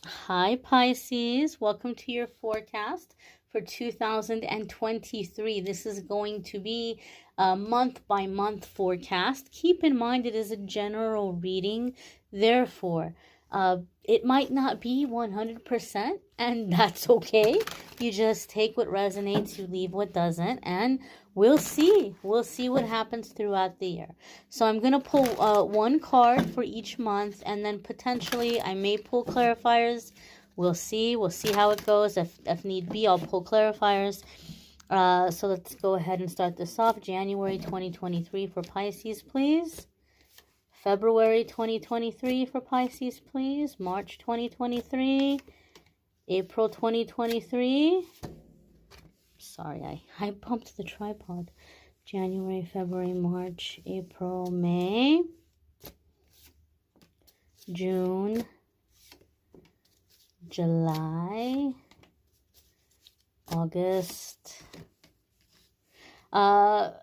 Hi, Pisces. Welcome to your forecast for 2023. This is going to be a month by month forecast. Keep in mind it is a general reading. Therefore, it might not be 100%, and that's okay. You just take what resonates, you leave what doesn't, and we'll see. We'll see what happens throughout the year. So I'm going to pull one card for each month, and then potentially I may pull clarifiers. We'll see. We'll see how it goes. If need be, I'll pull clarifiers. So let's go ahead and start this off. January 2023 for Pisces, please. February 2023 for Pisces, please. March 2023. April 2023. Sorry, I bumped the tripod. January, February, March, April, May, June, July, August. I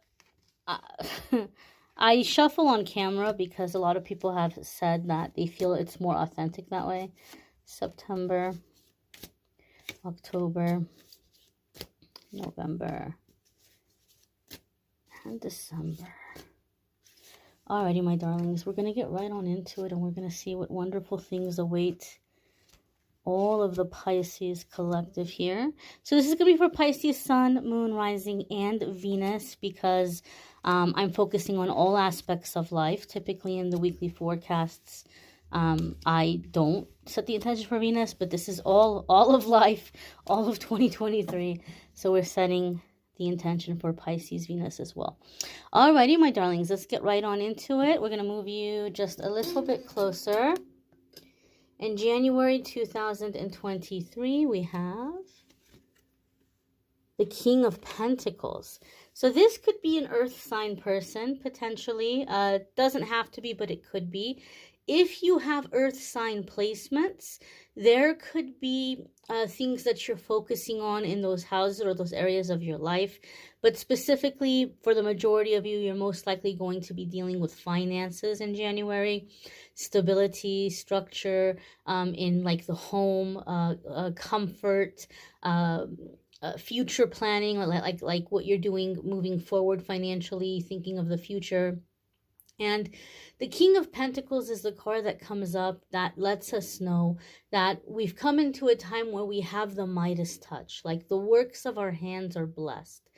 shuffle on camera because a lot of people have said that they feel it's more authentic that way. September, October, November, and December. Alrighty, my darlings, we're going to get right on into it, and we're going to see what wonderful things await all of the Pisces collective here. So this is going to be for Pisces Sun, Moon, Rising, and Venus, because I'm focusing on all aspects of life. Typically in the weekly forecasts, I don't set the intention for Venus, but this is all of life, all of 2023. So we're setting the intention for Pisces Venus as well. Alrighty, my darlings, let's get right on into it. We're going to move you just a little bit closer. In January 2023, we have the King of Pentacles. So this could be an earth sign person, potentially. Doesn't have to be, but it could be. If you have earth sign placements, there could be things that you're focusing on in those houses or those areas of your life. But specifically, for the majority of you, you're most likely going to be dealing with finances in January, stability, structure, in like the home, comfort, future planning, like what you're doing moving forward financially, thinking of the future. And the King of Pentacles is the card that comes up that lets us know that we've come into a time where we have the Midas touch, like the works of our hands are blessed.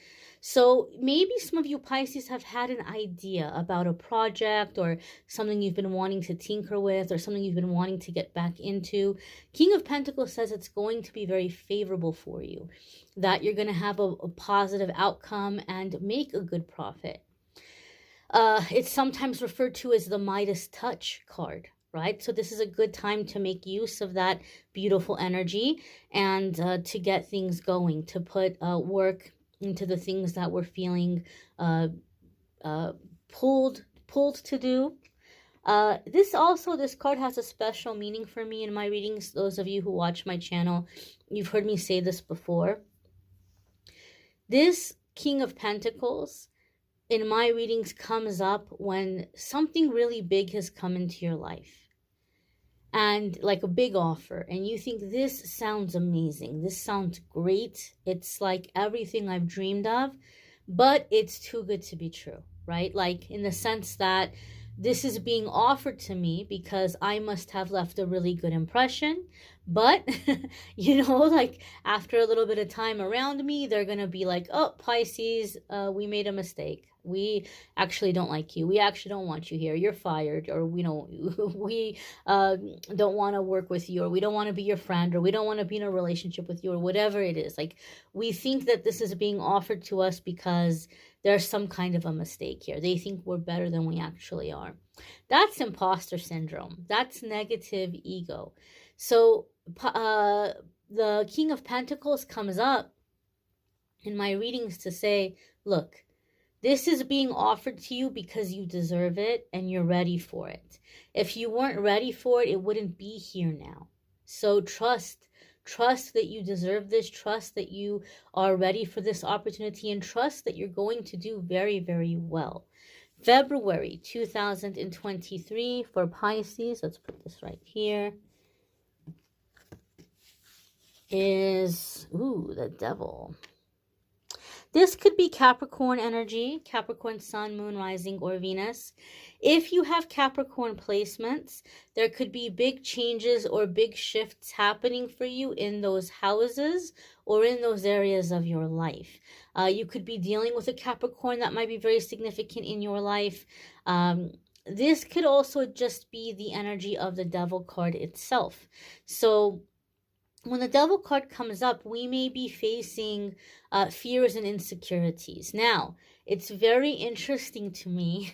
So maybe some of you Pisces have had an idea about a project or something you've been wanting to tinker with or something you've been wanting to get back into. King of Pentacles says it's going to be very favorable for you, that you're going to have a positive outcome and make a good profit. It's sometimes referred to as the Midas touch card, right? So this is a good time to make use of that beautiful energy and to get things going, to put work into the things that we're feeling pulled to do. This card has a special meaning for me in my readings. Those of you who watch my channel, you've heard me say this before. This King of Pentacles in my readings comes up when something really big has come into your life, and like a big offer, and you think, this sounds amazing, this sounds great, it's like everything I've dreamed of, but it's too good to be true, right? Like in the sense that this is being offered to me because I must have left a really good impression. But, you know, like after a little bit of time around me, they're going to be like, oh, Pisces, we made a mistake. We actually don't like you. We actually don't want you here. You're fired. Or we don't want to work with you, or we don't want to be your friend, or we don't want to be in a relationship with you, or whatever it is. Like we think that this is being offered to us because there's some kind of a mistake here. They think we're better than we actually are. That's imposter syndrome. That's negative ego. So the King of Pentacles comes up in my readings to say, look, this is being offered to you because you deserve it and you're ready for it. If you weren't ready for it, it wouldn't be here now. So trust that you deserve this, trust that you are ready for this opportunity, and trust that you're going to do very, very well. February 2023 for Pisces. Let's put this right here. is, ooh, the Devil. This could be Capricorn energy, Capricorn sun, moon, rising, or Venus. If you have Capricorn placements, there could be big changes or big shifts happening for you in those houses or in those areas of your life. You could be dealing with a Capricorn that might be very significant in your life. This could also just be the energy of the Devil card itself. So when the Devil card comes up, we may be facing fears and insecurities. Now, it's very interesting to me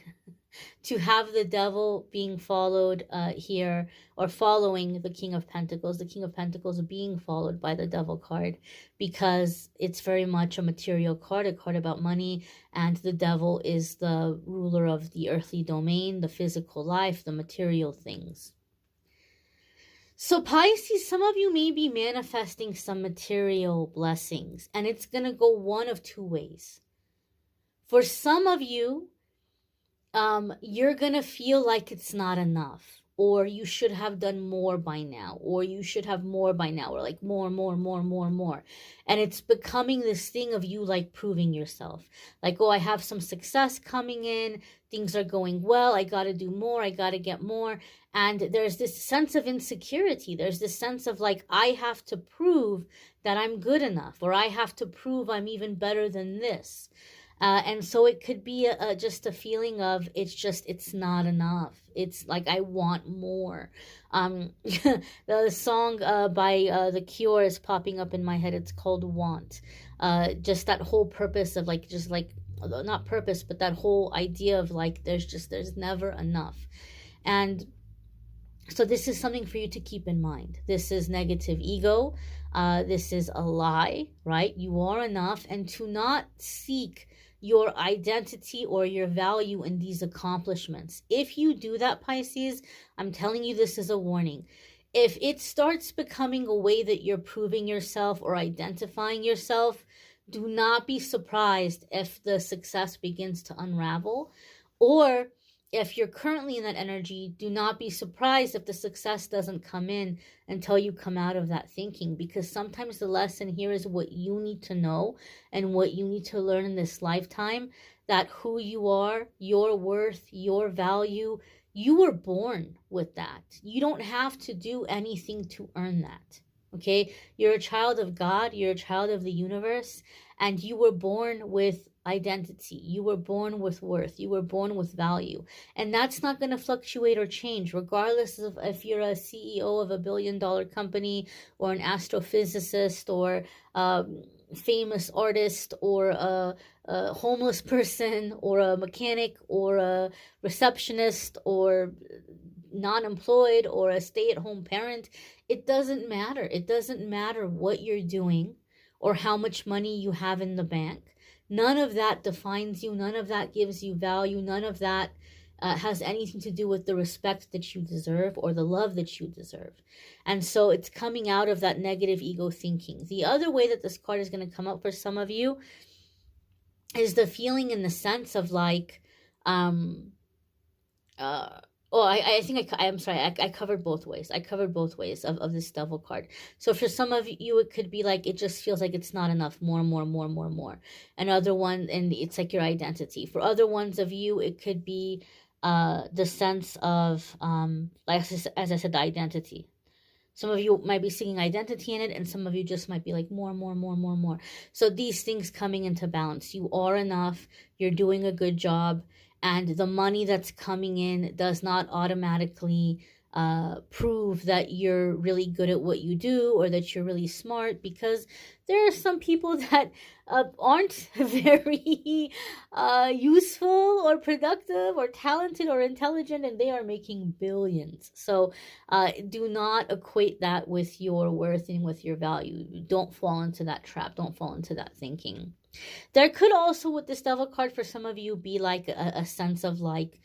to have the Devil being followed here, or following the King of Pentacles, the King of Pentacles being followed by the Devil card, because it's very much a material card, a card about money, and the Devil is the ruler of the earthly domain, the physical life, the material things. So Pisces, some of you may be manifesting some material blessings, and it's going to go one of two ways. For some of you, you're going to feel like it's not enough, or you should have done more by now, or you should have more by now, or like more. And it's becoming this thing of you like proving yourself. Like, oh, I have some success coming in, things are going well, I got to do more, I got to get more. And there's this sense of insecurity. There's this sense of like, I have to prove that I'm good enough, or I have to prove I'm even better than this. And so it could be just a feeling of it's not enough. It's like, I want more. The song by The Cure is popping up in my head. It's called Want. Just that whole purpose of like, just like, not purpose, but that whole idea of like, there's never enough. And so this is something for you to keep in mind. This is negative ego. This is a lie, right? You are enough. And to not seek your identity or your value in these accomplishments. If you do that, Pisces, I'm telling you, this is a warning. If it starts becoming a way that you're proving yourself or identifying yourself, do not be surprised if the success begins to unravel. Or if you're currently in that energy, do not be surprised if the success doesn't come in until you come out of that thinking, because sometimes the lesson here is what you need to know and what you need to learn in this lifetime, that who you are, your worth, your value, you were born with that. You don't have to do anything to earn that. Okay? You're a child of God, you're a child of the universe, and you were born with identity. You were born with worth. You were born with value. And that's not going to fluctuate or change, regardless of if you're a CEO of $1 billion company, or an astrophysicist, or a famous artist, or a homeless person, or a mechanic, or a receptionist, or non-employed, or a stay-at-home parent. It doesn't matter. It doesn't matter what you're doing or how much money you have in the bank. None of that defines you. None of that gives you value. None of that has anything to do with the respect that you deserve or the love that you deserve. And so it's coming out of that negative ego thinking. The other way that this card is going to come up for some of you is the feeling in the sense of like, I think I'm sorry, I covered both ways. I covered both ways of this Devil card. So for some of you, it could be like, it just feels like it's not enough, more. And other one, and it's like your identity. For other ones of you, it could be the sense of, like as I said, the identity. Some of you might be seeing identity in it, and some of you just might be like more. So these things coming into balance. You are enough. You're doing a good job. And the money that's coming in does not automatically prove that you're really good at what you do or that you're really smart, because there are some people that aren't very useful or productive or talented or intelligent, and they are making billions. So do not equate that with your worth and with your value. Don't fall into that trap. Don't fall into that thinking. There could also, with this Devil card, for some of you, be like a sense of like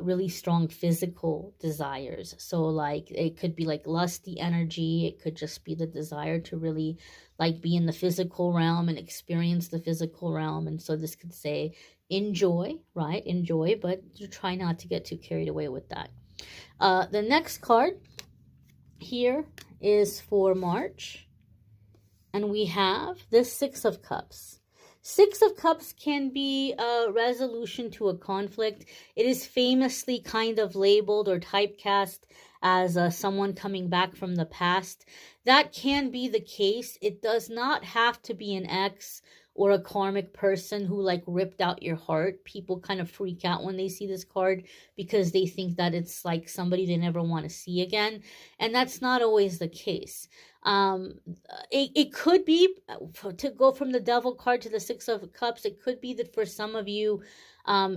really strong physical desires. So like it could be like lusty energy. It could just be the desire to really like be in the physical realm and experience the physical realm. And so this could say enjoy, right? Enjoy, but you try not to get too carried away with that. The next card here is for March. And we have the Six of Cups. Six of Cups can be a resolution to a conflict. It is famously kind of labeled or typecast as someone coming back from the past. That can be the case. It does not have to be an ex or a karmic person who like ripped out your heart. People kind of freak out when they see this card because they think that it's like somebody they never want to see again. And that's not always the case. It could be, to go from the Devil card to the Six of Cups, it could be that for some of you,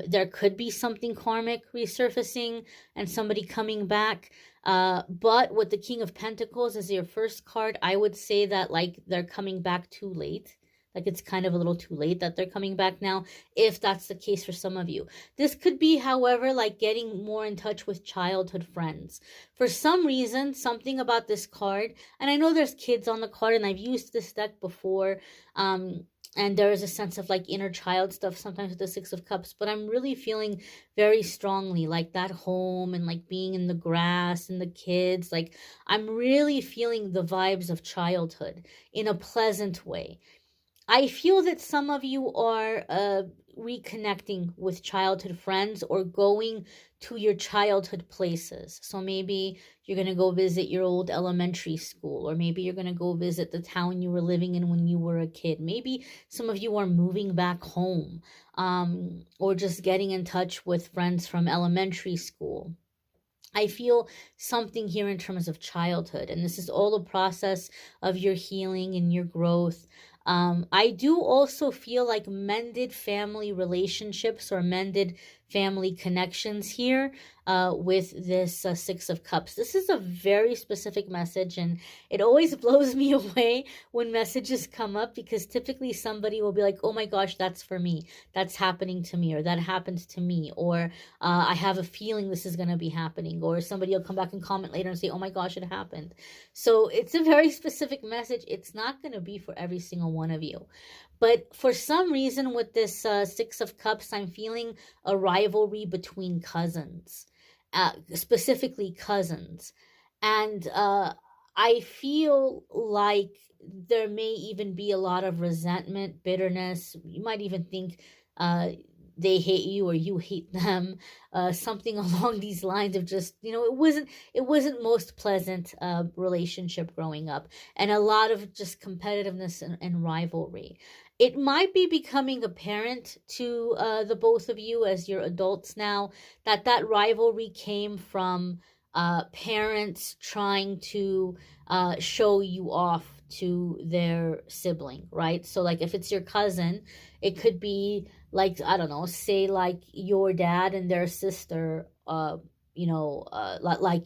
there could be something karmic resurfacing and somebody coming back. But with the King of Pentacles as your first card, I would say that like they're coming back too late. Like it's kind of a little too late that they're coming back now, if that's the case for some of you. This could be, however, like getting more in touch with childhood friends. For some reason, something about this card, and I know there's kids on the card, and I've used this deck before, and there is a sense of like inner child stuff sometimes with the Six of Cups, but I'm really feeling very strongly like that home and like being in the grass and the kids. Like I'm really feeling the vibes of childhood in a pleasant way. I feel that some of you are reconnecting with childhood friends or going to your childhood places. So maybe you're going to go visit your old elementary school, or maybe you're going to go visit the town you were living in when you were a kid. Maybe some of you are moving back home, or just getting in touch with friends from elementary school. I feel something here in terms of childhood, and this is all a process of your healing and your growth. I do also feel like mended family relationships or mended family connections here with this Six of Cups. This is a very specific message, and it always blows me away when messages come up, because typically somebody will be like, oh my gosh, that's for me. That's happening to me, or that happened to me, or I have a feeling this is going to be happening, or somebody will come back and comment later and say, oh my gosh, it happened. So it's a very specific message. It's not going to be for every single one of you. But for some reason with this Six of Cups, I'm feeling a rivalry between cousins, specifically cousins. And I feel like there may even be a lot of resentment, bitterness. You might even think they hate you or you hate them, something along these lines of just, it wasn't most pleasant relationship growing up, and a lot of just competitiveness and rivalry. It might be becoming apparent to the both of you as you're adults now that rivalry came from parents trying to show you off to their sibling, right? So like if it's your cousin, it could be like, I don't know, say like your dad and their sister, like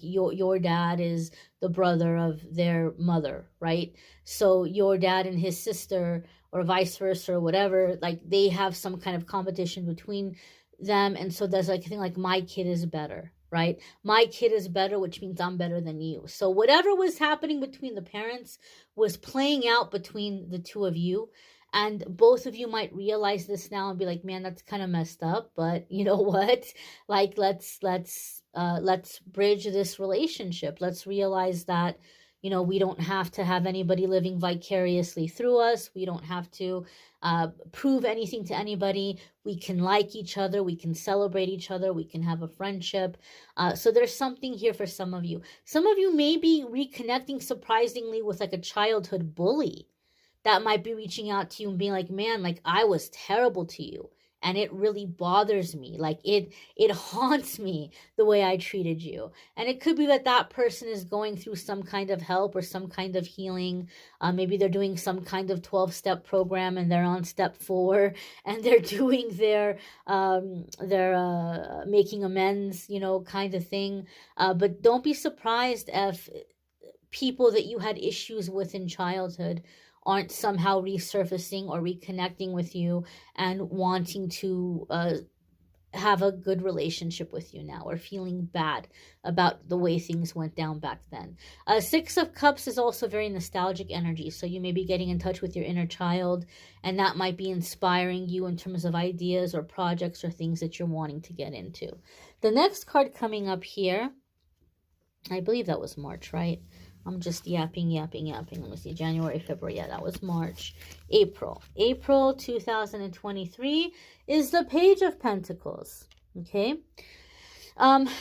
your dad is the brother of their mother, right? So your dad and his sister, or vice versa, or whatever, like they have some kind of competition between them. And so there's like a thing like, my kid is better, right? My kid is better, which means I'm better than you. So whatever was happening between the parents was playing out between the two of you. And both of you might realize this now and be like, man, that's kind of messed up. But you know what? Like, let's bridge this relationship. Let's realize that, we don't have to have anybody living vicariously through us. We don't have to prove anything to anybody. We can like each other. We can celebrate each other. We can have a friendship. So there's something here for some of you. Some of you may be reconnecting surprisingly with like a childhood bully that might be reaching out to you and being like, man, like I was terrible to you. And it really bothers me. Like it haunts me the way I treated you. And it could be that person is going through some kind of help or some kind of healing. Maybe they're doing some kind of 12-step program and they're on step 4 and they're doing their making amends, kind of thing. But don't be surprised if people that you had issues with in childhood aren't somehow resurfacing or reconnecting with you and wanting to have a good relationship with you now, or feeling bad about the way things went down back then. Six of Cups is also very nostalgic energy, so you may be getting in touch with your inner child, and that might be inspiring you in terms of ideas or projects or things that you're wanting to get into. The next card coming up here, I believe that was March, right? I'm just yapping. Let me see. January, February. Yeah, that was March. April 2023 is the Page of Pentacles. Okay.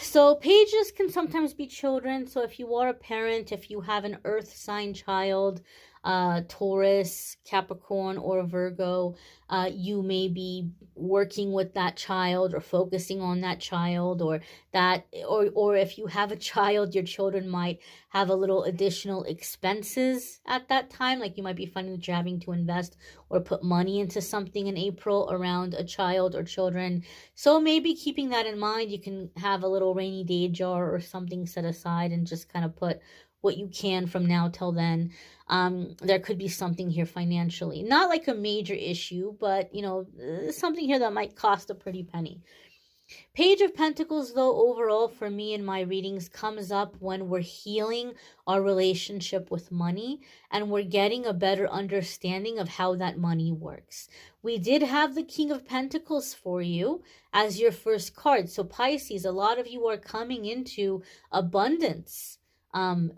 So pages can sometimes be children. So if you are a parent, if you have an earth sign child, Taurus, Capricorn, or Virgo, you may be working with that child or focusing on that child, or if you have a child, your children might have a little additional expenses at that time. Like you might be finding that you're having to invest or put money into something in April around a child or children. So maybe keeping that in mind, you can have a little rainy day jar or something set aside and just kind of put what you can from now till then. There could be something here financially, not like a major issue, but something here that might cost a pretty penny. Page of Pentacles, though, overall for me in my readings comes up when we're healing our relationship with money and we're getting a better understanding of how that money works. We did have the King of Pentacles for you as your first card. So Pisces, a lot of you are coming into abundance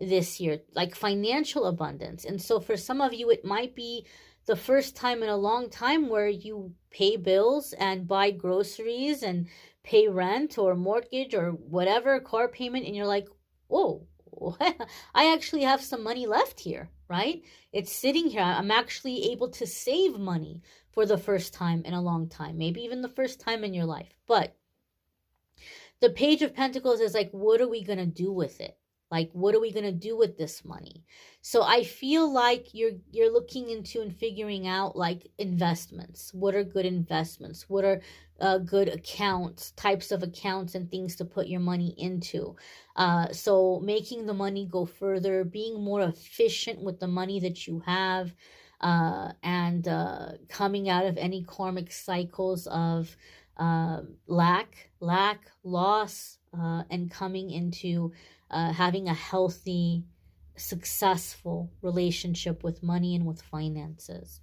this year, like financial abundance. And so for some of you, it might be the first time in a long time where you pay bills and buy groceries and pay rent or mortgage or whatever, car payment, and you're like, whoa, I actually have some money left here, right? It's sitting here. I'm actually able to save money for the first time in a long time, maybe even the first time in your life. But the Page of Pentacles is like, what are we going to do with it? Like, what are we going to do with this money? So I feel like you're looking into and figuring out like investments. What are good investments? What are good accounts, types of accounts and things to put your money into? So making the money go further, being more efficient with the money that you have, and coming out of any karmic cycles of lack, loss, and coming into having a healthy, successful relationship with money and with finances.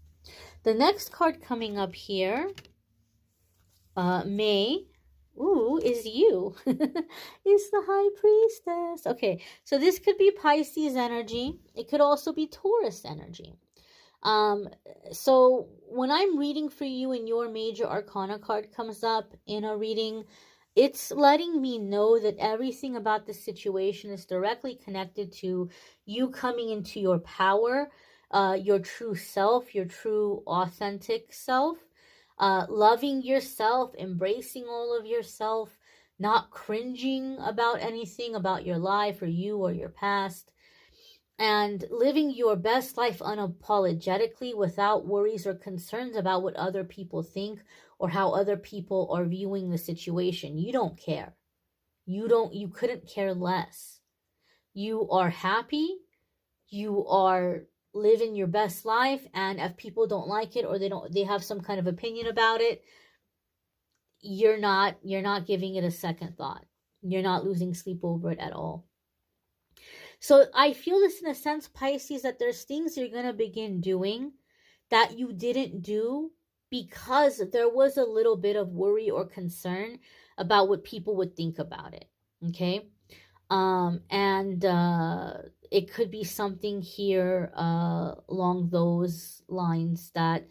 The next card coming up here, May, is you. It's the High Priestess. Okay, so this could be Pisces energy. It could also be Taurus energy. So when I'm reading for you and your major arcana card comes up in a reading, it's letting me know that everything about the situation is directly connected to you coming into your power, your true self, your true authentic self, loving yourself, embracing all of yourself, not cringing about anything about your life or you or your past, and living your best life unapologetically without worries or concerns about what other people think or how other people are viewing the situation. You don't care. You couldn't care less. You are happy. You are living your best life, and if people don't like it or they have some kind of opinion about it, you're not giving it a second thought. You're not losing sleep over it at all. So I feel this in a sense, Pisces, that there's things you're going to begin doing that you didn't do because there was a little bit of worry or concern about what people would think about it. Okay. And it could be something here along those lines that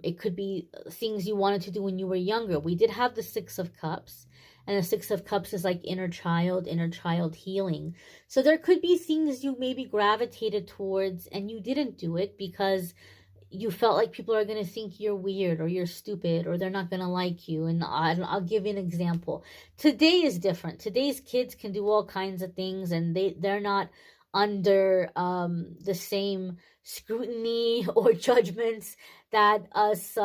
it could be things you wanted to do when you were younger. We did have the Six of Cups, and the Six of Cups is like inner child healing. So there could be things you maybe gravitated towards and you didn't do it because you felt like people are going to think you're weird or you're stupid or they're not going to like you. And I'll give you an example. Today is different. Today's kids can do all kinds of things, and they're not under the same scrutiny or judgments that us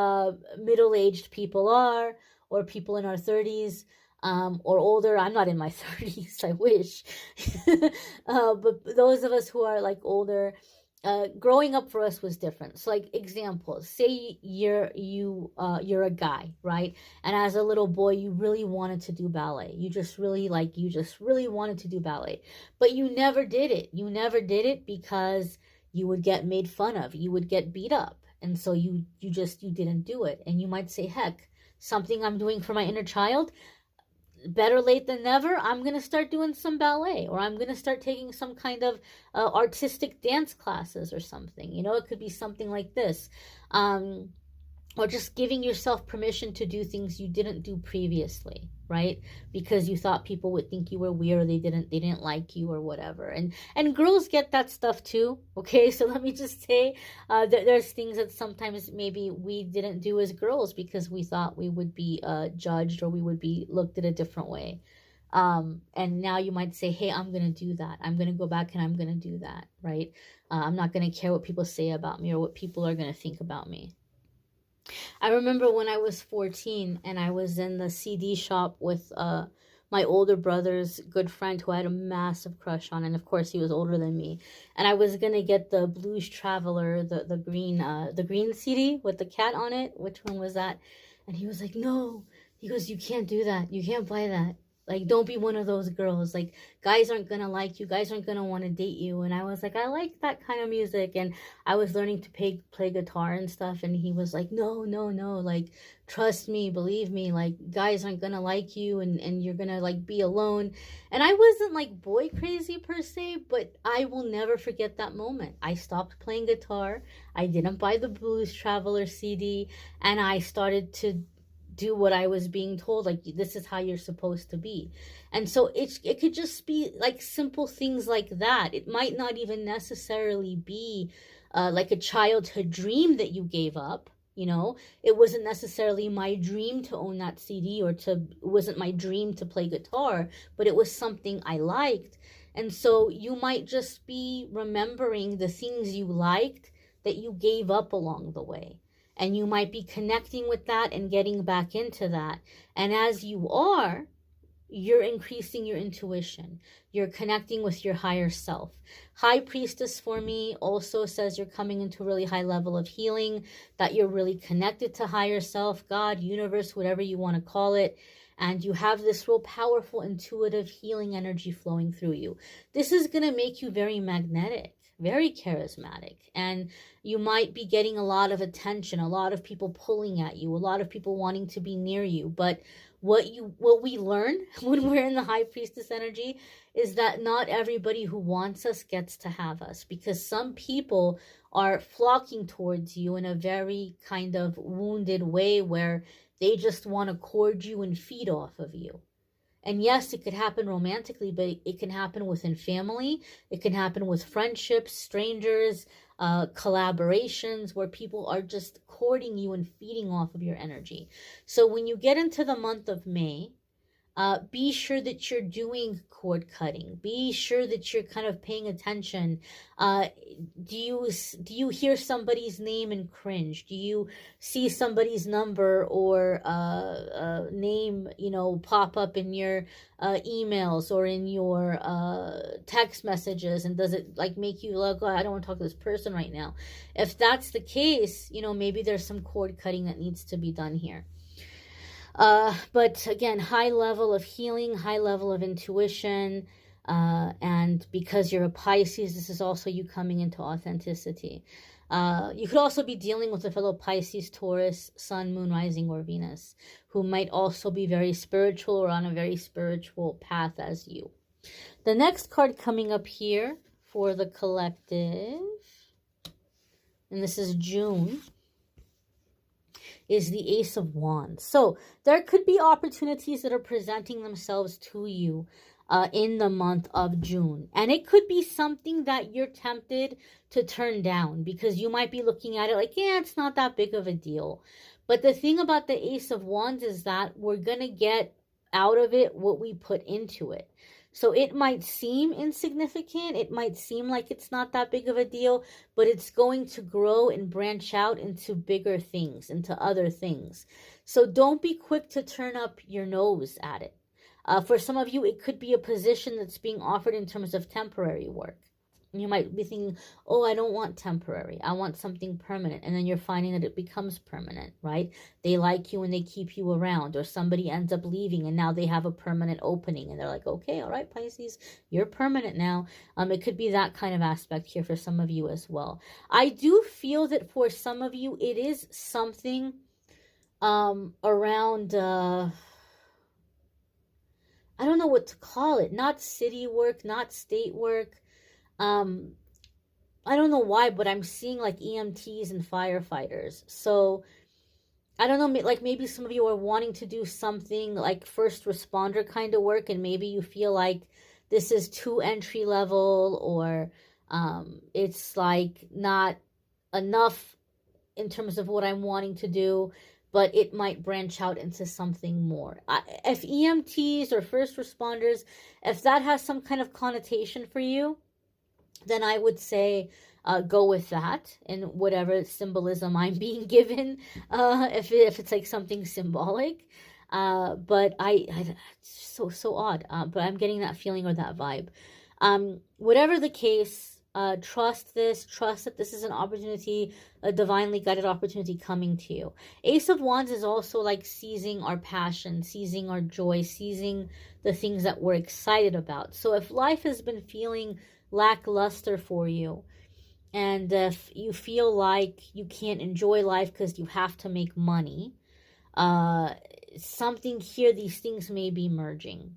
middle-aged people are, or people in our 30s or older. I'm not in my 30s, I wish. But those of us who are like older, growing up for us was different. So like examples, say you're a guy, right? And as a little boy, you really wanted to do ballet. You just really wanted to do ballet, but you never did it. You never did it because you would get made fun of. You would get beat up. And so you didn't do it. And you might say, heck, something I'm doing for my inner child, better late than never, I'm going to start doing some ballet, or I'm going to start taking some kind of artistic dance classes or something. You know, it could be something like this. Or just giving yourself permission to do things you didn't do previously, right? Because you thought people would think you were weird, or they didn't like you or whatever. And girls get that stuff too, okay? So let me just say that there's things that sometimes maybe we didn't do as girls because we thought we would be judged, or we would be looked at a different way. And now you might say, hey, I'm going to do that. I'm going to go back and I'm going to do that, right? I'm not going to care what people say about me or what people are going to think about me. I remember when I was 14 and I was in the CD shop with my older brother's good friend who I had a massive crush on, and of course he was older than me. And I was gonna get the Blues Traveler, the green CD with the cat on it. Which one was that? And he was like, "No." He goes, "You can't do that. You can't buy that. Like, don't be one of those girls. Like, guys aren't gonna like you. Guys aren't gonna want to date you." And I was like, I like that kind of music. And I was learning to play guitar and stuff. And he was like, no, no, no. Like, trust me, believe me. Like, guys aren't gonna like you, and you're gonna, like, be alone. And I wasn't, like, boy crazy per se, but I will never forget that moment. I stopped playing guitar. I didn't buy the Blues Traveler CD. And I started to do what I was being told, like, this is how you're supposed to be. And so it could just be like simple things like that. It might not even necessarily be like a childhood dream that you gave up. You know, it wasn't necessarily my dream to own that CD, or it wasn't my dream to play guitar, but it was something I liked. And so you might just be remembering the things you liked that you gave up along the way. And you might be connecting with that and getting back into that. And as you are, you're increasing your intuition. You're connecting with your higher self. High Priestess for me also says you're coming into a really high level of healing, that you're really connected to higher self, God, universe, whatever you want to call it. And you have this real powerful, intuitive healing energy flowing through you. This is going to make you very magnetic, very charismatic, and you might be getting a lot of attention, a lot of people pulling at you, a lot of people wanting to be near you. But what we learn when we're in the High Priestess energy is that not everybody who wants us gets to have us, because some people are flocking towards you in a very kind of wounded way where they just want to court you and feed off of you. And yes, it could happen romantically, but it can happen within family. It can happen with friendships, strangers, collaborations, where people are just courting you and feeding off of your energy. So when you get into the month of May, be sure that you're doing cord cutting. Be sure that you're kind of paying attention. Do you hear somebody's name and cringe? Do you see somebody's number or name, pop up in your emails or in your text messages? And does it like make you like, oh, I don't want to talk to this person right now? If that's the case, maybe there's some cord cutting that needs to be done here. But again, high level of healing, high level of intuition, and because you're a Pisces, this is also you coming into authenticity. You could also be dealing with a fellow Pisces, Taurus, Sun, Moon, Rising, or Venus, who might also be very spiritual or on a very spiritual path as you. The next card coming up here for the collective, and this is June, is the Ace of Wands. So there could be opportunities that are presenting themselves to you in the month of June. And it could be something that you're tempted to turn down because you might be looking at it like, yeah, it's not that big of a deal. But the thing about the Ace of Wands is that we're going to get out of it what we put into it. So it might seem insignificant. It might seem like it's not that big of a deal, but it's going to grow and branch out into bigger things, into other things. So don't be quick to turn up your nose at it. For some of you, it could be a position that's being offered in terms of temporary work. You might be thinking, oh, I don't want temporary. I want something permanent. And then you're finding that it becomes permanent, right? They like you and they keep you around, or somebody ends up leaving and now they have a permanent opening and they're like, okay, all right, Pisces, you're permanent now. It could be that kind of aspect here for some of you as well. I do feel that for some of you, it is something around... I don't know what to call it. Not city work, not state work. Um, I don't know why, but I'm seeing like EMTs and firefighters. So I don't know, like maybe some of you are wanting to do something like first responder kind of work, and maybe you feel like this is too entry level, or it's like not enough in terms of what I'm wanting to do, but it might branch out into something more. If EMTs or first responders, if that has some kind of connotation for you, then I would say go with that and whatever symbolism I'm being given, if it's like something symbolic. But it's so odd. But I'm getting that feeling or that vibe. Whatever the case, trust this. Trust that this is an opportunity, a divinely guided opportunity coming to you. Ace of Wands is also like seizing our passion, seizing our joy, seizing the things that we're excited about. So if life has been feeling lackluster for you, and if you feel like you can't enjoy life because you have to make money, something here, these things may be merging.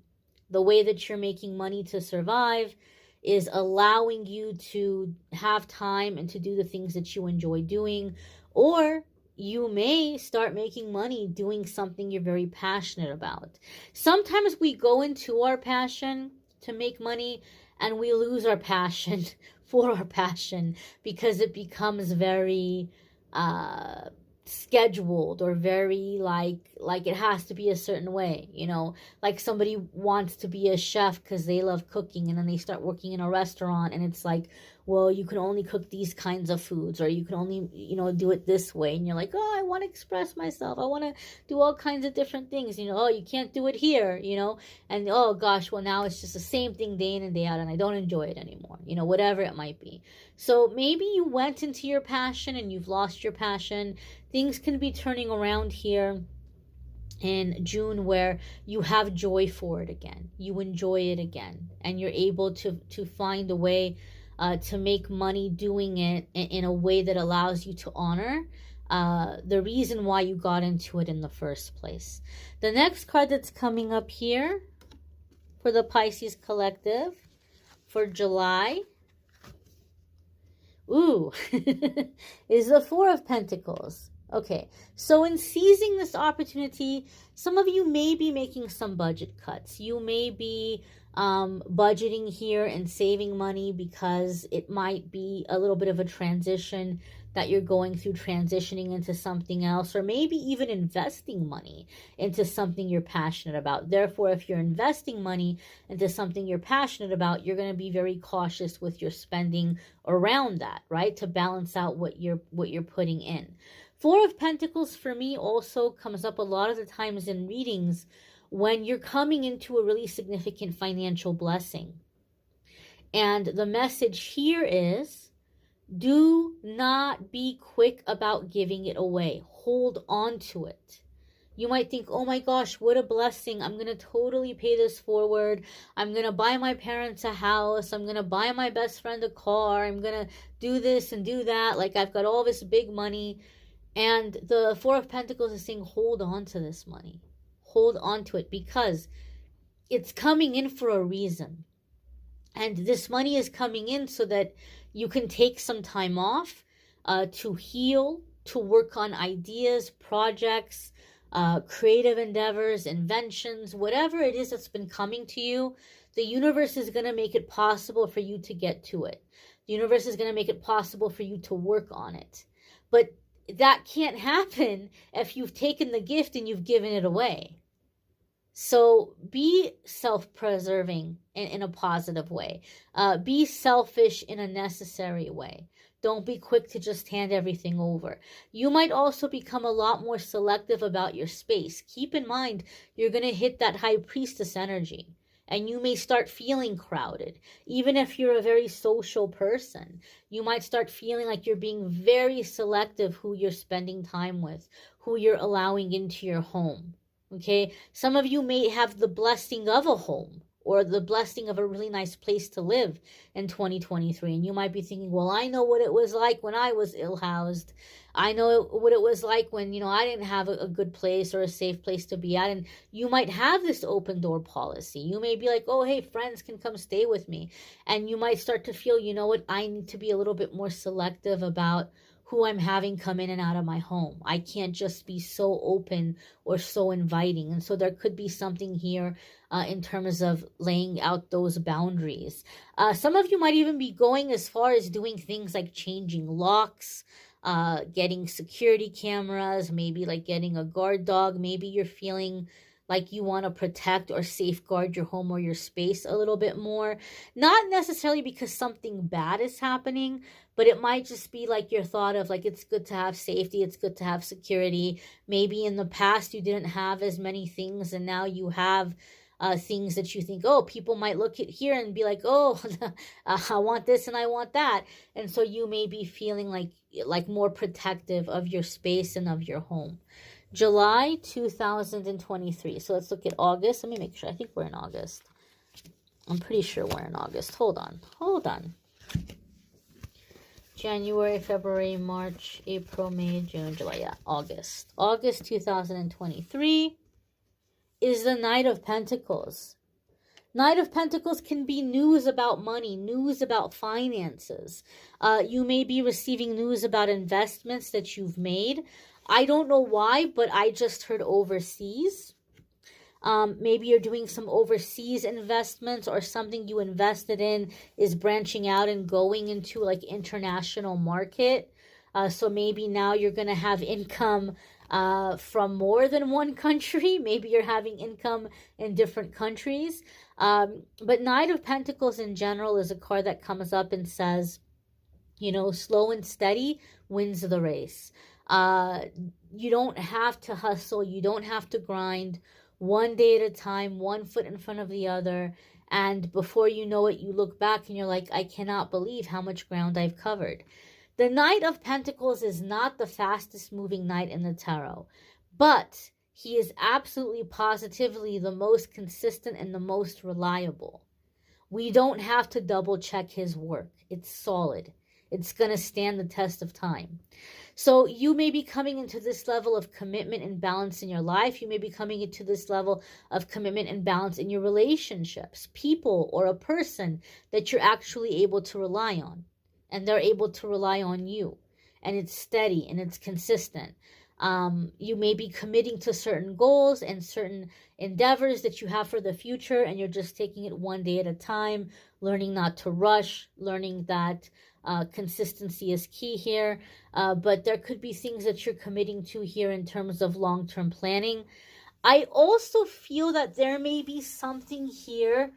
The way that you're making money to survive is allowing you to have time and to do the things that you enjoy doing, or you may start making money doing something you're very passionate about. Sometimes we go into our passion to make money and we lose our passion for our passion because it becomes very scheduled, or very like it has to be a certain way, like somebody wants to be a chef because they love cooking, and then they start working in a restaurant, and it's like, well, you can only cook these kinds of foods, or you can only do it this way, and you're like, oh, I want to express myself, I want to do all kinds of different things, oh, you can't do it here, and oh gosh, well, now it's just the same thing day in and day out, and I don't enjoy it anymore, whatever it might be. So maybe you went into your passion and you've lost your passion. Things can be turning around here in June where you have joy for it again. You enjoy it again, and you're able to find a way to make money doing it in a way that allows you to honor the reason why you got into it in the first place. The next card that's coming up here for the Pisces Collective for July, is the Four of Pentacles. Okay, so in seizing this opportunity, some of you may be making some budget cuts. You may be budgeting here and saving money because it might be a little bit of a transition that you're going through, transitioning into something else, or maybe even investing money into something you're passionate about. Therefore, if you're investing money into something you're passionate about, you're going to be very cautious with your spending around that, right? To balance out what you're putting in. Four of Pentacles for me also comes up a lot of the times in readings when you're coming into a really significant financial blessing. And the message here is, do not be quick about giving it away. Hold on to it. You might think, oh my gosh, what a blessing. I'm going to totally pay this forward. I'm going to buy my parents a house. I'm going to buy my best friend a car. I'm going to do this and do that. Like, I've got all this big money. And the Four of Pentacles is saying, hold on to this money. Hold on to it because it's coming in for a reason. And this money is coming in so that you can take some time off to heal, to work on ideas, projects, creative endeavors, inventions, whatever it is that's been coming to you. The universe is going to make it possible for you to get to it. The universe is going to make it possible for you to work on it. But that can't happen if you've taken the gift and you've given it away. So be self-preserving in a positive way. Be selfish in a necessary way. Don't be quick to just hand everything over. You might also become a lot more selective about your space. Keep in mind, you're going to hit that high priestess energy. And you may start feeling crowded. Even if you're a very social person, you might start feeling like you're being very selective who you're spending time with, who you're allowing into your home. Okay? Some of you may have the blessing of a home or the blessing of a really nice place to live in 2023. And you might be thinking, well, I know what it was like when I was ill housed. I know what it was like when, I didn't have a good place or a safe place to be at. And you might have this open door policy. You may be like, oh, hey, friends can come stay with me. And you might start to feel, you know what, I need to be a little bit more selective about who I'm having come in and out of my home. I can't just be so open or so inviting. And so there could be something here in terms of laying out those boundaries. Some of you might even be going as far as doing things like changing locks, getting security cameras, maybe like getting a guard dog. Maybe you're feeling like you want to protect or safeguard your home or your space a little bit more. Not necessarily because something bad is happening, but it might just be like your thought of like, it's good to have safety, it's good to have security. Maybe in the past you didn't have as many things, and now you have things that you think, oh, people might look at here and be like, oh, I want this and I want that. And so you may be feeling like more protective of your space and of your home. July 2023. So let's look at August. Let me make sure. I think we're in August. I'm pretty sure we're in August. Hold on. January, February, March, April, May, June, July. Yeah, August. August 2023 is the Knight of Pentacles. Knight of Pentacles can be news about money, news about finances. You may be receiving news about investments that you've made. I don't know why, but I just heard overseas. Maybe you're doing some overseas investments, or something you invested in is branching out and going into like international market. So maybe now you're going to have income from more than one country. Maybe you're having income in different countries. But Knight of Pentacles in general is a card that comes up and says, slow and steady wins the race. You don't have to hustle. You don't have to grind. One day at a time, one foot in front of the other. And before you know it, you look back and you're like, I cannot believe how much ground I've covered. The Knight of Pentacles is not the fastest moving knight in the tarot, but he is absolutely positively the most consistent and the most reliable. We don't have to double check his work. It's solid. It's going to stand the test of time. So you may be coming into this level of commitment and balance in your life. You may be coming into this level of commitment and balance in your relationships, people or a person that you're actually able to rely on. And they're able to rely on you. And it's steady and it's consistent. You may be committing to certain goals and certain endeavors that you have for the future, and you're just taking it one day at a time, learning not to rush, learning that consistency is key here. But there could be things that you're committing to here in terms of long-term planning. I also feel that there may be something here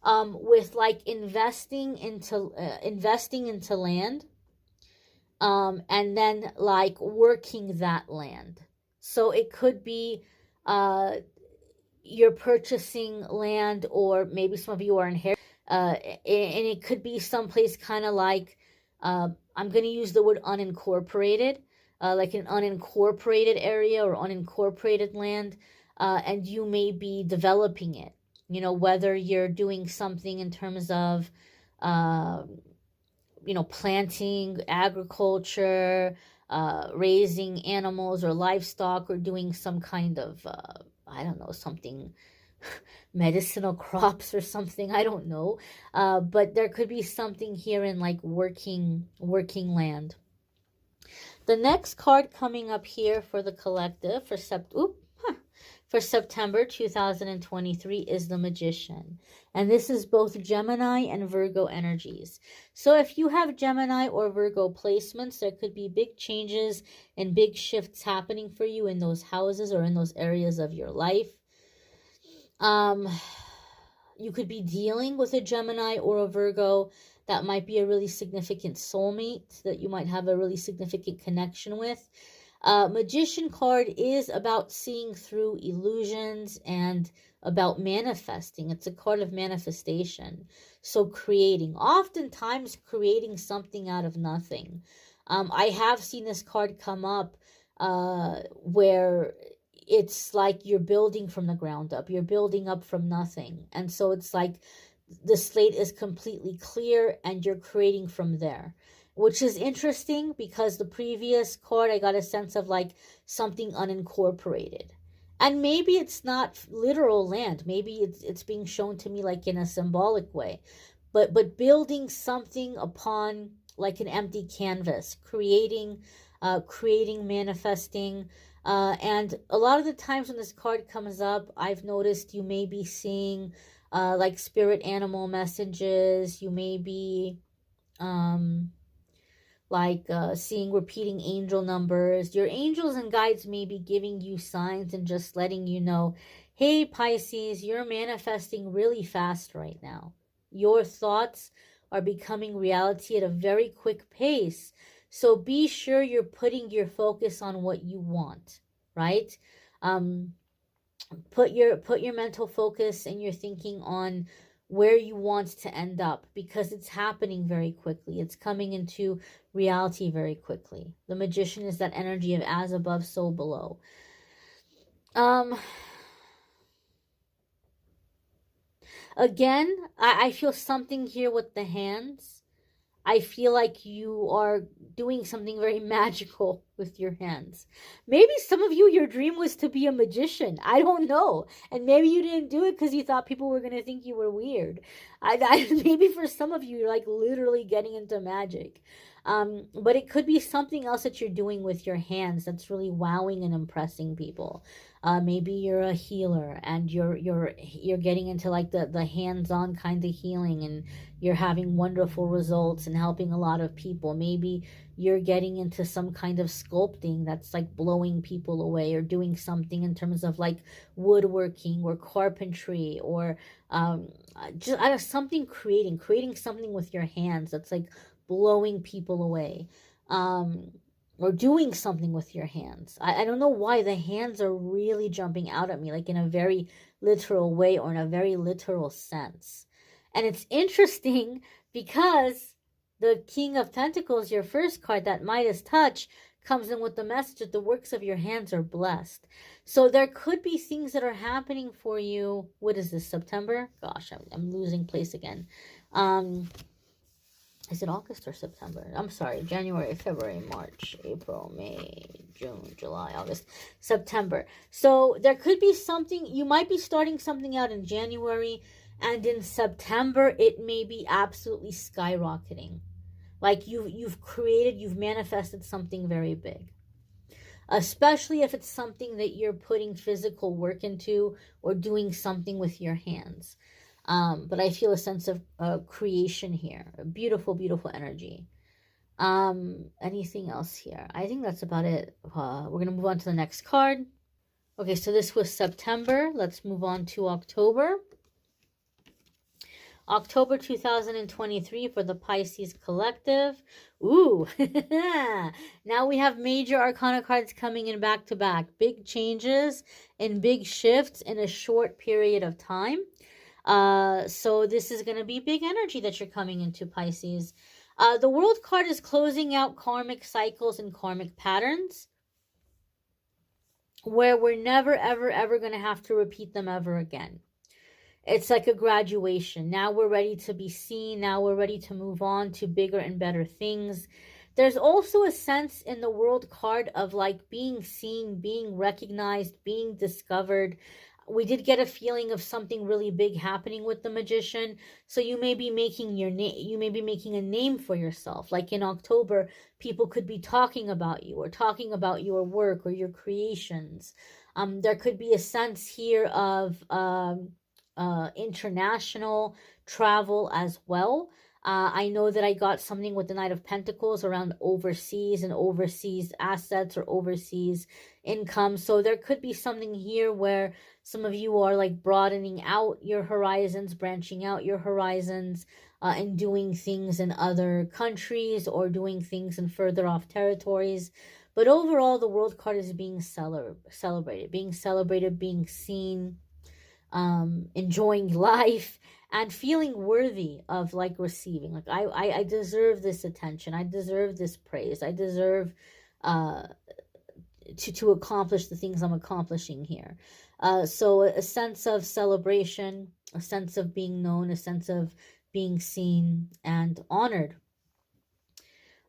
with like investing into land, and then like working that land. So it could be you're purchasing land, or maybe some of you are inheriting, and it could be someplace kind of like, I'm going to use the word unincorporated, like an unincorporated area or unincorporated land, and you may be developing it. Whether you're doing something in terms of, planting, agriculture, raising animals or livestock, or doing some kind of, something, medicinal crops or something. I don't know. But there could be something here in like working land. The next card coming up here for the collective for September 2023 is the Magician. And this is both Gemini and Virgo energies. So if you have Gemini or Virgo placements, there could be big changes and big shifts happening for you in those houses or in those areas of your life. You could be dealing with a Gemini or a Virgo that might be a really significant soulmate that you might have a really significant connection with. Magician card is about seeing through illusions and about manifesting. It's a card of manifestation. So creating, oftentimes creating something out of nothing. I have seen this card come up where it's like you're building from the ground up. You're building up from nothing. And so it's like the slate is completely clear and you're creating from there, which is interesting because the previous card I got a sense of like something unincorporated. And maybe it's not literal land. Maybe it's being shown to me like in a symbolic way. But building something upon like an empty canvas, creating, manifesting. And a lot of the times when this card comes up, I've noticed you may be seeing like spirit animal messages. You may be seeing repeating angel numbers. Your angels and guides may be giving you signs and just letting you know, hey, Pisces, you're manifesting really fast right now. Your thoughts are becoming reality at a very quick pace. So be sure you're putting your focus on what you want, right? Put your mental focus and your thinking on where you want to end up, because it's happening very quickly. It's coming into reality very quickly. The Magician is that energy of as above, so below. Again, I feel something here with the hands. I feel like you are doing something very magical with your hands. Maybe some of you, your dream was to be a magician. I don't know. And maybe you didn't do it because you thought people were going to think you were weird. Maybe for some of you, you're like literally getting into magic. But it could be something else that you're doing with your hands that's really wowing and impressing people. Maybe you're a healer and you're getting into like the hands-on kind of healing, and you're having wonderful results and helping a lot of people. Maybe you're getting into some kind of sculpting that's like blowing people away, or doing something in terms of like woodworking or carpentry, or just out of something, creating something with your hands that's like blowing people away. Or doing something with your hands. I don't know why the hands are really jumping out at me, like in a very literal way or in a very literal sense. And it's interesting because the King of Pentacles, your first card, that Midas touch, comes in with the message that the works of your hands are blessed. So there could be things that are happening for you. What is this, September? Gosh, I'm losing place again. Is it August or September? I'm sorry. January, February, March, April, May, June, July, August, September. So there could be something. You might be starting something out in January, and in September it may be absolutely skyrocketing. Like you've manifested something very big. Especially if it's something that you're putting physical work into or doing something with your hands. But I feel a sense of creation here. A beautiful, beautiful energy. Anything else here? I think that's about it. We're going to move on to the next card. Okay, so this was September. Let's move on to October. October 2023 for the Pisces Collective. Ooh, now we have major arcana cards coming in back to back. Big changes and big shifts in a short period of time. So this is going to be big energy that you're coming into, Pisces. The World card is closing out karmic cycles and karmic patterns where we're never, ever, ever going to have to repeat them ever again. It's like a graduation. Now we're ready to be seen. Now we're ready to move on to bigger and better things. There's also a sense in the World card of like being seen, being recognized, being discovered. We did get a feeling of something really big happening with the Magician. So you may be making your name. You may be making a name for yourself. Like in October, people could be talking about you or talking about your work or your creations. There could be a sense here of international travel as well. I know that I got something with the Knight of Pentacles around overseas and overseas assets or overseas income. So there could be something here where some of you are like broadening out your horizons, branching out your horizons, and doing things in other countries or doing things in further off territories. But overall, the World card is being celebrated, being seen, enjoying life and feeling worthy of like receiving. Like I deserve this attention. I deserve this praise. I deserve to accomplish the things I'm accomplishing here. So a sense of celebration, a sense of being known, a sense of being seen and honored.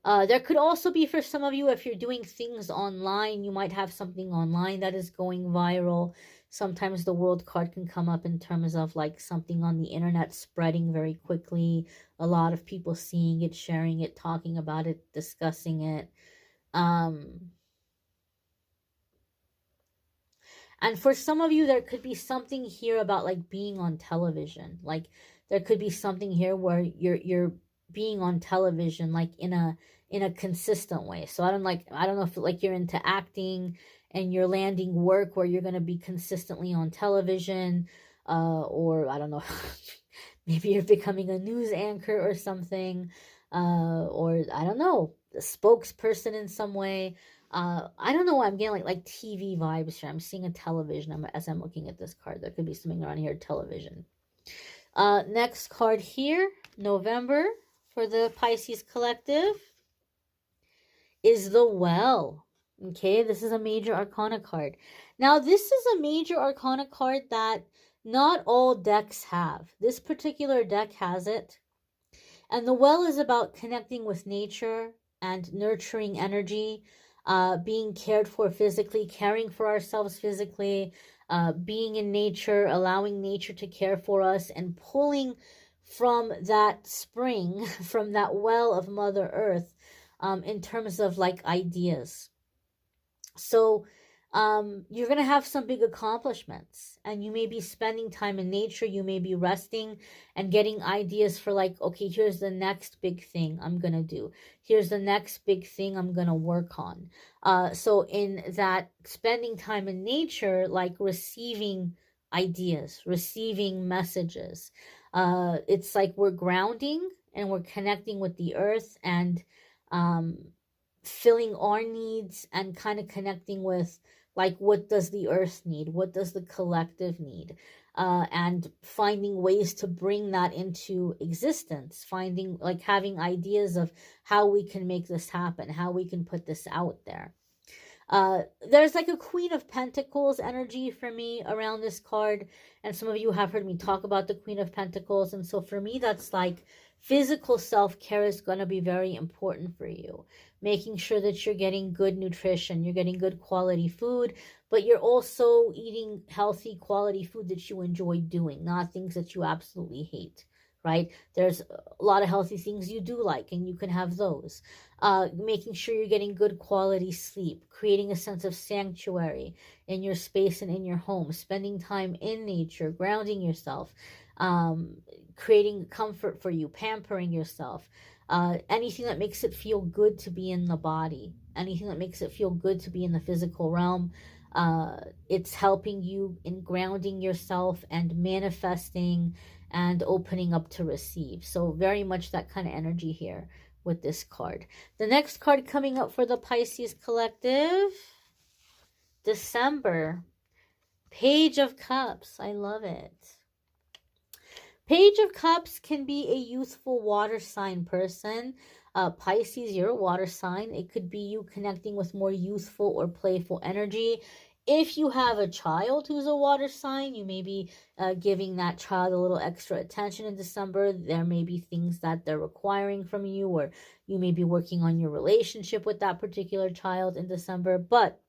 There could also be, for some of you, if you're doing things online, you might have something online that is going viral. Sometimes the world card can come up in terms of like something on the internet spreading very quickly. A lot of people seeing it, sharing it, talking about it, discussing it. And for some of you, there could be something here about like being on television. Like there could be something here where you're being on television like in a consistent way. So I don't know if like you're into acting and you're landing work where you're going to be consistently on television, or I don't know, maybe you're becoming a news anchor or something, or I don't know, a spokesperson in some way. I don't know why I'm getting like TV vibes here. I'm seeing a television as I'm looking at this card. There could be something around here, television. Next card here, November, for the Pisces collective, is the Well. Okay, this is a major arcana card. Now, this is a major arcana card that not all decks have. This particular deck has it. And the Well is about connecting with nature and nurturing energy, being cared for physically, caring for ourselves physically, being in nature, allowing nature to care for us, and pulling from that spring, from that well of Mother Earth, in terms of like ideas. So you're going to have some big accomplishments, and you may be spending time in nature. You may be resting and getting ideas for like, okay, here's the next big thing I'm going to do. Here's the next big thing I'm going to work on. So in that spending time in nature, like receiving ideas, receiving messages, it's like we're grounding and we're connecting with the earth and filling our needs and kind of connecting with like what does the earth need, what does the collective need, and finding ways to bring that into existence, finding like having ideas of how we can make this happen, how we can put this out there. There's like a Queen of Pentacles energy for me around this card, and some of you have heard me talk about the Queen of Pentacles, and so for me that's like physical self-care is going to be very important for you. Making sure that you're getting good nutrition, you're getting good quality food, but you're also eating healthy quality food that you enjoy doing, not things that you absolutely hate, right? There's a lot of healthy things you do like, and you can have those. Making sure you're getting good quality sleep, creating a sense of sanctuary in your space and in your home, spending time in nature, grounding yourself, creating comfort for you, pampering yourself, anything that makes it feel good to be in the body, anything that makes it feel good to be in the physical realm. It's helping you in grounding yourself and manifesting and opening up to receive. So very much that kind of energy here with this card. The next card coming up for the Pisces collective, December, Page of Cups. I love it. Page of Cups can be a youthful water sign person. Pisces, you're a water sign. It could be you connecting with more youthful or playful energy. If you have a child who's a water sign, you may be giving that child a little extra attention in December. There may be things that they're requiring from you, or you may be working on your relationship with that particular child in December. But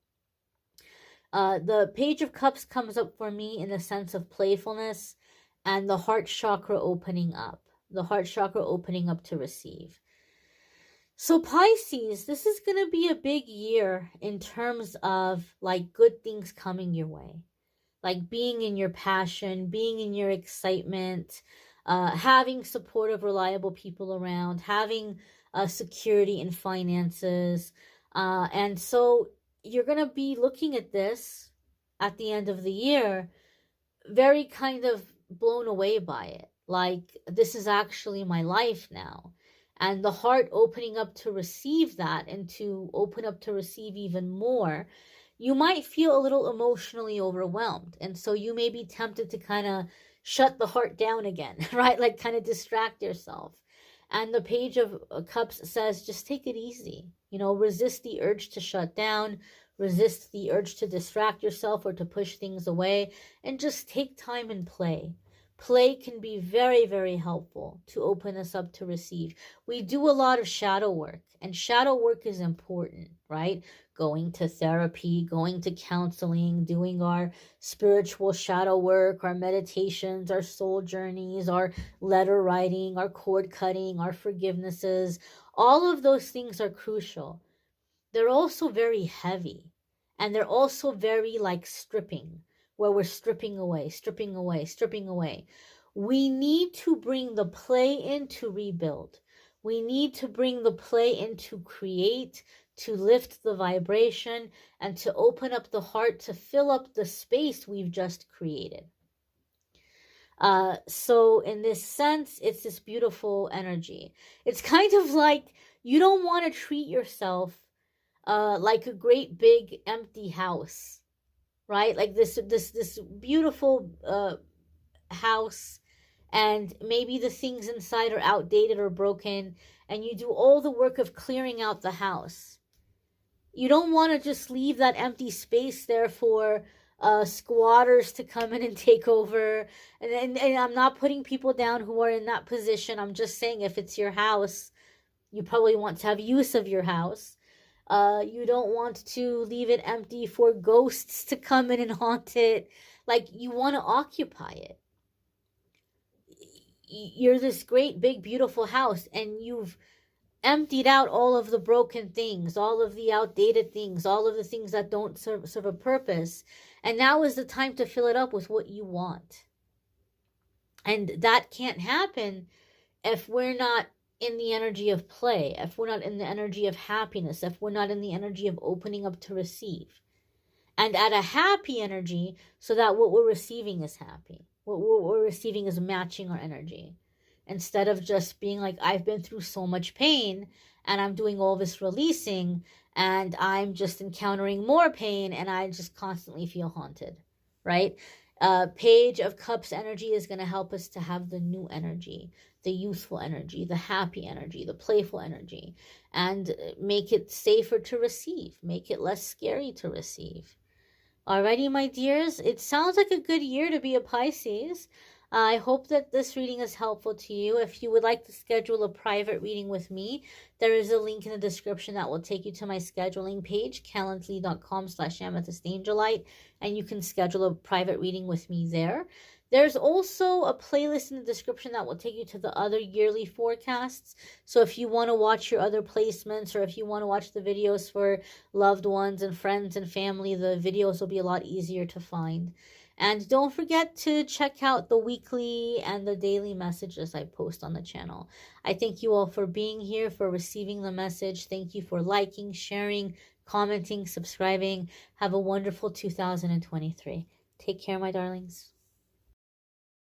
the Page of Cups comes up for me in the sense of playfulness and the heart chakra opening up. The heart chakra opening up to receive. So Pisces, this is going to be a big year in terms of like good things coming your way. Like being in your passion, being in your excitement, having supportive, reliable people around, having security in finances. And so you're going to be looking at this at the end of the year, very kind of blown away by it. Like, this is actually my life now. And the heart opening up to receive that and to open up to receive even more, you might feel a little emotionally overwhelmed. And so you may be tempted to kind of shut the heart down again, right? Like kind of distract yourself. And the Page of Cups says, just take it easy. You know, resist the urge to shut down, resist the urge to distract yourself or to push things away, and just take time and play. Play can be very, very helpful to open us up to receive. We do a lot of shadow work, and shadow work is important, right? Going to therapy, going to counseling, doing our spiritual shadow work, our meditations, our soul journeys, our letter writing, our cord cutting, our forgivenesses. All of those things are crucial. They're also very heavy, and they're also very like stripping, where we're stripping away, stripping away, stripping away. We need to bring the play in to rebuild. We need to bring the play in to create, to lift the vibration, and to open up the heart to fill up the space we've just created. So in this sense, it's this beautiful energy. It's kind of like you don't want to treat yourself like a great big empty house, right? Like this beautiful house, and maybe the things inside are outdated or broken, and you do all the work of clearing out the house. You don't want to just leave that empty space there for squatters to come in and take over. And I'm not putting people down who are in that position. I'm just saying, if it's your house, you probably want to have use of your house. You don't want to leave it empty for ghosts to come in and haunt it. Like, you want to occupy it. You're this great, big, beautiful house, and you've emptied out all of the broken things, all of the outdated things, all of the things that don't serve a purpose. And now is the time to fill it up with what you want. And that can't happen if we're not in the energy of play, if we're not in the energy of happiness, if we're not in the energy of opening up to receive. And at a happy energy, so that what we're receiving is happy. What we're receiving is matching our energy. Instead of just being like, I've been through so much pain and I'm doing all this releasing and I'm just encountering more pain and I just constantly feel haunted, right? Page of Cups energy is going to help us to have the new energy, the youthful energy, the happy energy, the playful energy, and make it safer to receive, make it less scary to receive. Alrighty, my dears, it sounds like a good year to be a Pisces. I hope that this reading is helpful to you. If you would like to schedule a private reading with me, there is a link in the description that will take you to my scheduling page, calendly.com/amethystangelite, and you can schedule a private reading with me there. There's also a playlist in the description that will take you to the other yearly forecasts. So if you want to watch your other placements, or if you want to watch the videos for loved ones and friends and family, the videos will be a lot easier to find. And don't forget to check out the weekly and the daily messages I post on the channel. I thank you all for being here, for receiving the message. Thank you for liking, sharing, commenting, subscribing. Have a wonderful 2023. Take care, my darlings.